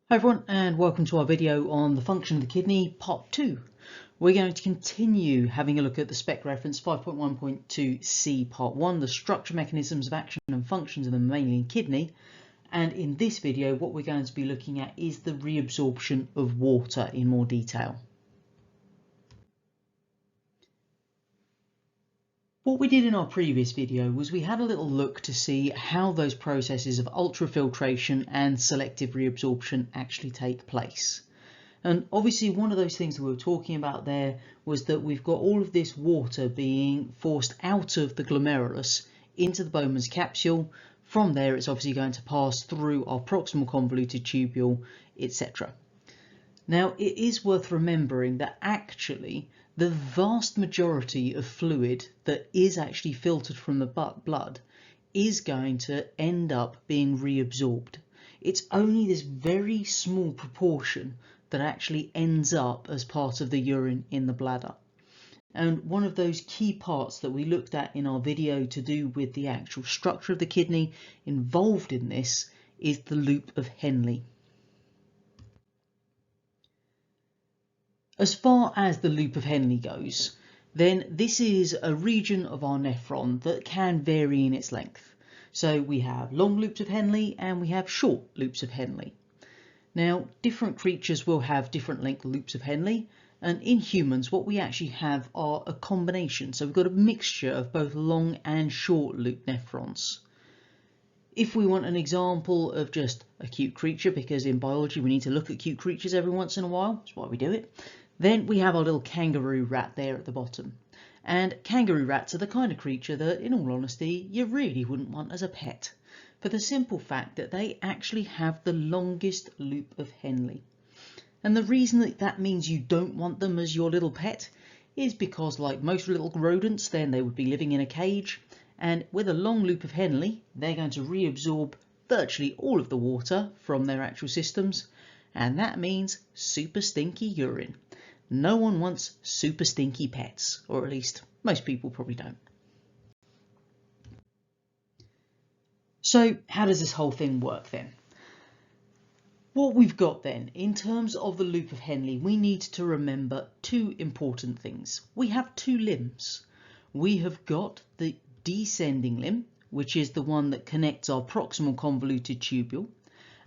Hi everyone, and welcome to our video on the function of the kidney, part 2. We're going to continue having a look at the spec reference 5.1.2c part 1, the structure, mechanisms of action and functions of the mammalian kidney. And in this video, what we're going to be looking at is the reabsorption of water in more detail. What we did in our previous video was we had a little look to see how those processes of ultrafiltration and selective reabsorption actually take place. And obviously one of those things that we were talking about there was that we've got all of this water being forced out of the glomerulus into the Bowman's capsule. From there it's obviously going to pass through our proximal convoluted tubule, etc. Now it is worth remembering that actually the vast majority of fluid that is actually filtered from the blood is going to end up being reabsorbed. It's only this very small proportion that actually ends up as part of the urine in the bladder. And one of those key parts that we looked at in our video to do with the actual structure of the kidney involved in this is the loop of Henle. As far as the loop of Henle goes, then this is a region of our nephron that can vary in its length. So we have long loops of Henle and we have short loops of Henle. Now, different creatures will have different length loops of Henle, and in humans what we actually have are a combination. So we've got a mixture of both long and short loop nephrons. If we want an example of just a cute creature, because in biology we need to look at cute creatures every once in a while, that's why we do it, then we have our little kangaroo rat there at the bottom. And kangaroo rats are the kind of creature that, in all honesty, you really wouldn't want as a pet, for the simple fact that they actually have the longest loop of Henle. And the reason that that means you don't want them as your little pet is because, like most little rodents, then they would be living in a cage, and with a long loop of Henle, they're going to reabsorb virtually all of the water from their actual systems, and that means super stinky urine. No one wants super stinky pets, or at least most people probably don't. So how does this whole thing work then? What we've got then, in terms of the loop of Henle, we need to remember two important things. We have two limbs. We have got the descending limb, which is the one that connects our proximal convoluted tubule,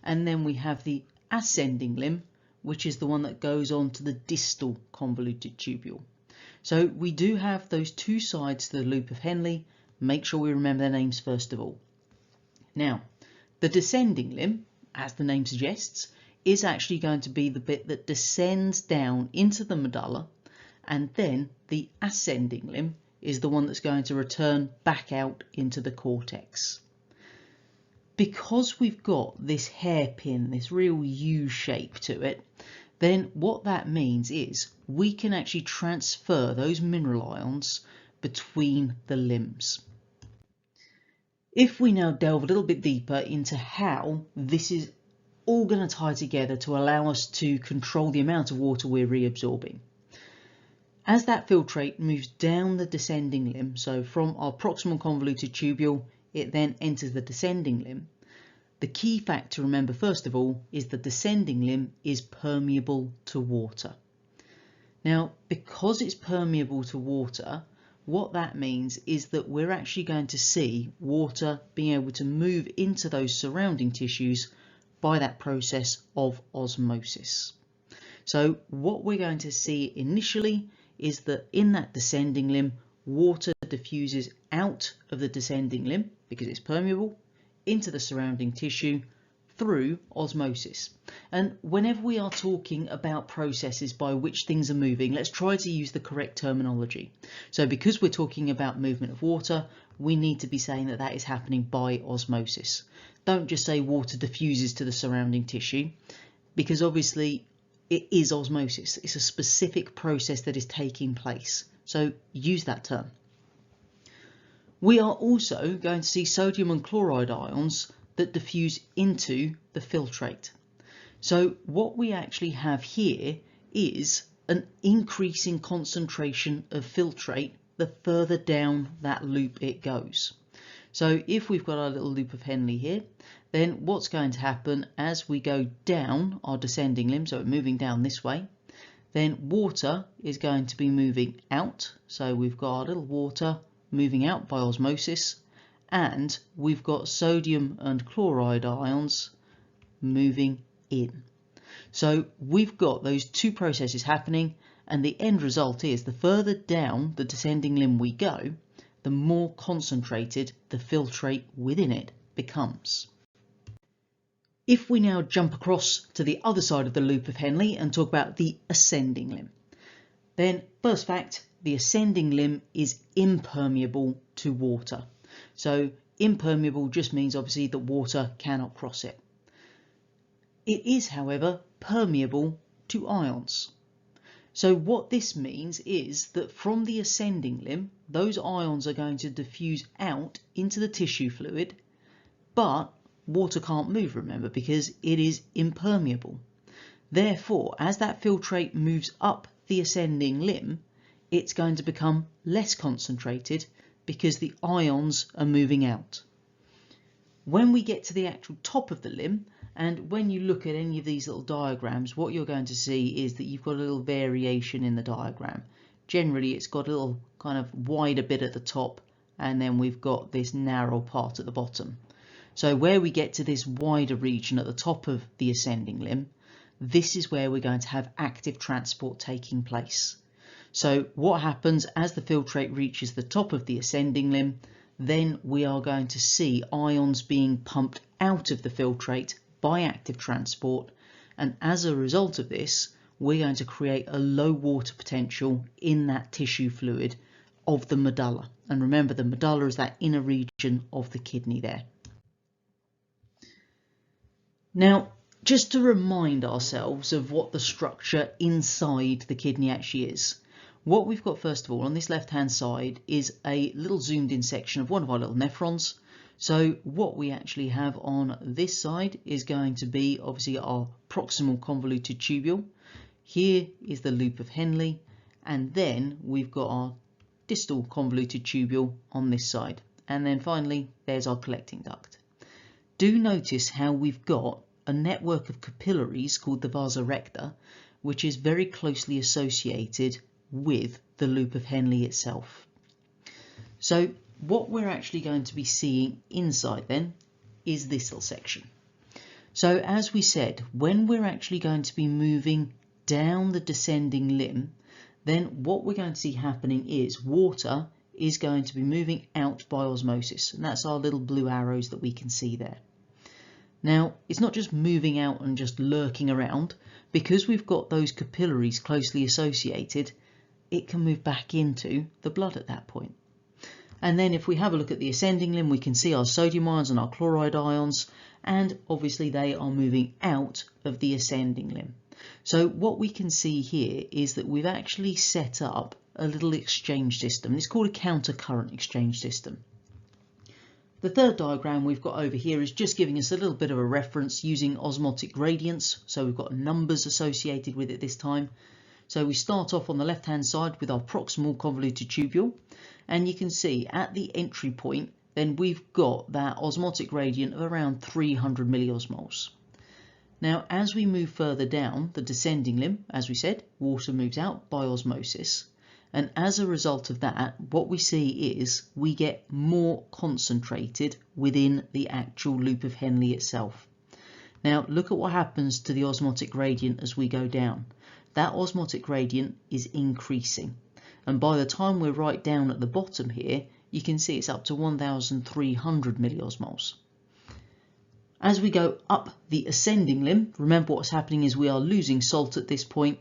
and then we have the ascending limb, which is the one that goes on to the distal convoluted tubule. So we do have those two sides to the loop of Henle. Make sure we remember their names first of all. Now, the descending limb, as the name suggests, is actually going to be the bit that descends down into the medulla, and then the ascending limb is the one that's going to return back out into the cortex. Because we've got this hairpin, this real U shape to it, then what that means is we can actually transfer those mineral ions between the limbs. If we now delve a little bit deeper into how this is all going to tie together to allow us to control the amount of water we're reabsorbing. As that filtrate moves down the descending limb, so from our proximal convoluted tubule, it then enters the descending limb. The key fact to remember first of all is the descending limb is permeable to water. Now, because it's permeable to water, what that means is that we're actually going to see water being able to move into those surrounding tissues by that process of osmosis. So what we're going to see initially is that in that descending limb, water diffuses out of the descending limb because it's permeable into the surrounding tissue through osmosis. And whenever we are talking about processes by which things are moving, let's try to use the correct terminology. So because we're talking about movement of water, we need to be saying that that is happening by osmosis. Don't just say water diffuses to the surrounding tissue, because obviously it is osmosis. It's a specific process that is taking place. So use that term. We are also going to see sodium and chloride ions that diffuse into the filtrate. So what we actually have here is an increasing concentration of filtrate the further down that loop it goes. So if we've got our little loop of Henle here, then what's going to happen as we go down our descending limb, so we're moving down this way, then water is going to be moving out. So we've got our little water moving out by osmosis, and we've got sodium and chloride ions moving in. So we've got those two processes happening, and the end result is the further down the descending limb we go, the more concentrated the filtrate within it becomes. If we now jump across to the other side of the loop of Henle and talk about the ascending limb, then first fact, the ascending limb is impermeable to water. So impermeable just means obviously that water cannot cross it. It is, however, permeable to ions. So what this means is that from the ascending limb, those ions are going to diffuse out into the tissue fluid, but water can't move, remember, because it is impermeable. Therefore, as that filtrate moves up the ascending limb, it's going to become less concentrated because the ions are moving out. When we get to the actual top of the limb, and when you look at any of these little diagrams, what you're going to see is that you've got a little variation in the diagram. Generally, it's got a little kind of wider bit at the top, and then we've got this narrow part at the bottom. So where we get to this wider region at the top of the ascending limb, this is where we're going to have active transport taking place. So what happens as the filtrate reaches the top of the ascending limb, then we are going to see ions being pumped out of the filtrate by active transport, and as a result of this, we're going to create a low water potential in that tissue fluid of the medulla. And remember, the medulla is that inner region of the kidney there. Now, just to remind ourselves of what the structure inside the kidney actually is, what we've got first of all on this left hand side is a little zoomed in section of one of our little nephrons. So what we actually have on this side is going to be obviously our proximal convoluted tubule. Here is the loop of Henle, and then we've got our distal convoluted tubule on this side. And then finally, there's our collecting duct. Do notice how we've got a network of capillaries called the vasa recta, which is very closely associated with the loop of Henle itself. So what we're actually going to be seeing inside then is this little section. So as we said, when we're actually going to be moving down the descending limb, then what we're going to see happening is water is going to be moving out by osmosis, and that's our little blue arrows that we can see there. Now, it's not just moving out and just lurking around. Because we've got those capillaries closely associated, it can move back into the blood at that point. And then if we have a look at the ascending limb, we can see our sodium ions and our chloride ions, and obviously they are moving out of the ascending limb. So what we can see here is that we've actually set up a little exchange system. It's called a counter-current exchange system. The third diagram we've got over here is just giving us a little bit of a reference using osmotic gradients. So we've got numbers associated with it this time. So we start off on the left hand side with our proximal convoluted tubule, and you can see at the entry point then we've got that osmotic gradient of around 300 milliosmoles. Now as we move further down the descending limb, as we said, water moves out by osmosis, and as a result of that what we see is we get more concentrated within the actual loop of Henle itself. Now look at what happens to the osmotic gradient as we go down. That osmotic gradient is increasing, and by the time we're right down at the bottom here, you can see it's up to 1,300 milliosmoles. As we go up the ascending limb, remember what's happening is we are losing salt at this point,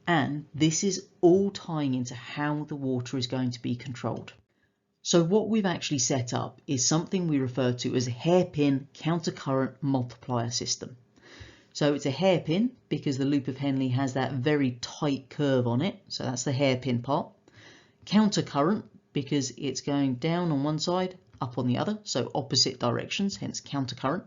and this is all tying into how the water is going to be controlled. So what we've actually set up is something we refer to as a hairpin countercurrent multiplier system. So it's a hairpin because the loop of Henle has that very tight curve on it, so that's the hairpin part. Countercurrent because it's going down on one side, up on the other, so opposite directions, hence countercurrent.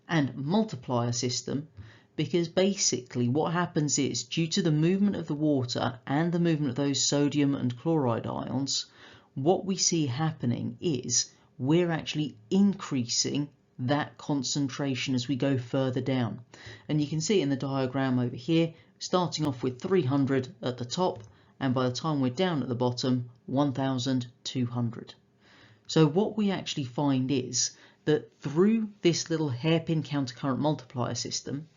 And multiplier system because basically what happens is due to the movement of the water and the movement of those sodium and chloride ions, what we see happening is we're actually increasing that concentration as we go further down. And you can see in the diagram over here, starting off with 300 at the top, and by the time we're down at the bottom, 1,200. So what we actually find is that through this little hairpin countercurrent multiplier system,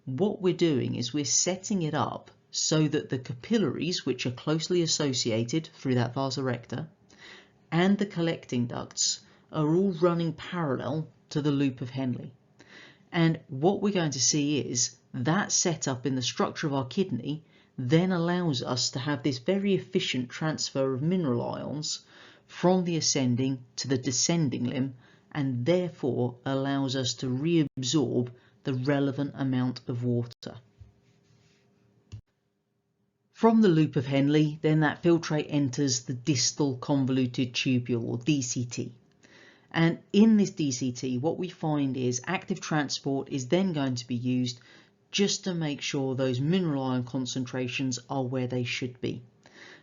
what we're doing is we're setting it up so that the capillaries, which are closely associated through that vasa recta, and the collecting ducts are all running parallel to the loop of Henle. And what we're going to see is that setup in the structure of our kidney then allows us to have this very efficient transfer of mineral ions from the ascending to the descending limb, and therefore allows us to reabsorb the relevant amount of water. From the loop of Henle, then that filtrate enters the distal convoluted tubule, or DCT. And in this DCT, what we find is active transport is then going to be used just to make sure those mineral ion concentrations are where they should be.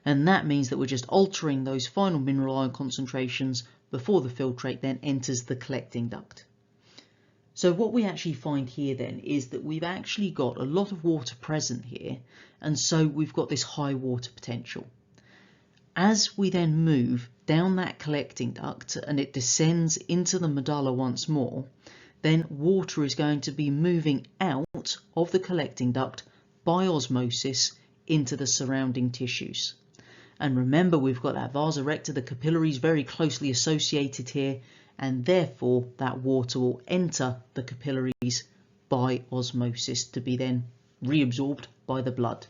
And that means that we're just altering those final mineral ion concentrations before the filtrate then enters the collecting duct. So what we actually find here then is that we've actually got a lot of water present here, and so we've got this high water potential. As we then move down that collecting duct and it descends into the medulla once more, then water is going to be moving out of the collecting duct by osmosis into the surrounding tissues. And remember, we've got that vasa recta, the capillaries very closely associated here, and therefore that water will enter the capillaries by osmosis to be then reabsorbed by the blood.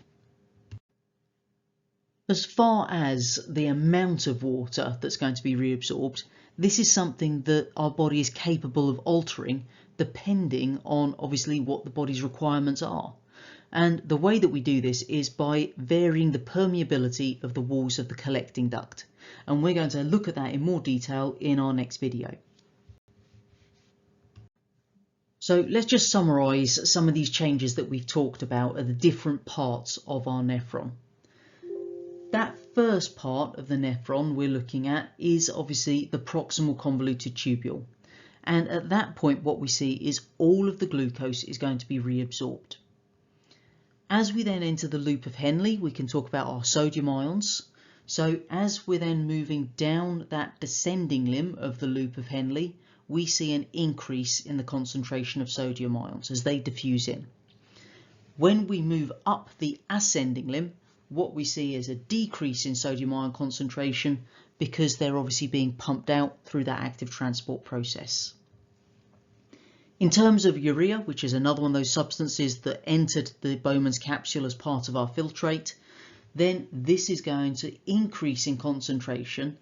As far as the amount of water that's going to be reabsorbed, this is something that our body is capable of altering depending on obviously what the body's requirements are. And the way that we do this is by varying the permeability of the walls of the collecting duct. And we're going to look at that in more detail in our next video. So let's just summarise some of these changes that we've talked about at the different parts of our nephron. That first part of the nephron we're looking at is obviously the proximal convoluted tubule. And at that point what we see is all of the glucose is going to be reabsorbed. As we then enter the loop of Henle, we can talk about our sodium ions. So as we're then moving down that descending limb of the loop of Henle, we see an increase in the concentration of sodium ions as they diffuse in. When we move up the ascending limb, what we see is a decrease in sodium ion concentration because they're obviously being pumped out through that active transport process. In terms of urea, which is another one of those substances that entered the Bowman's capsule as part of our filtrate, then this is going to increase in concentration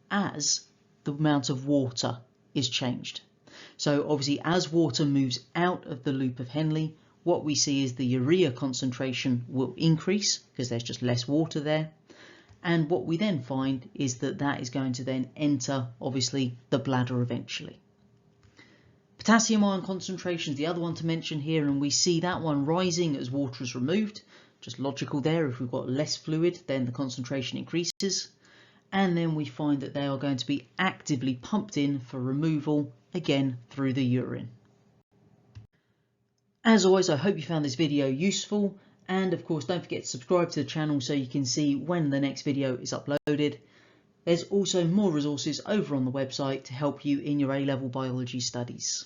as the amount of water is changed. So obviously as water moves out of the loop of Henle, what we see is the urea concentration will increase because there's just less water there. And what we then find is that that is going to then enter obviously the bladder eventually. Potassium ion concentration is the other one to mention here, and we see that one rising as water is removed. Just logical there, if we've got less fluid then the concentration increases, and then we find that they are going to be actively pumped in for removal again through the urine. As always, I hope you found this video useful, and of course don't forget to subscribe to the channel so you can see when the next video is uploaded. There's also more resources over on the website to help you in your A-level biology studies.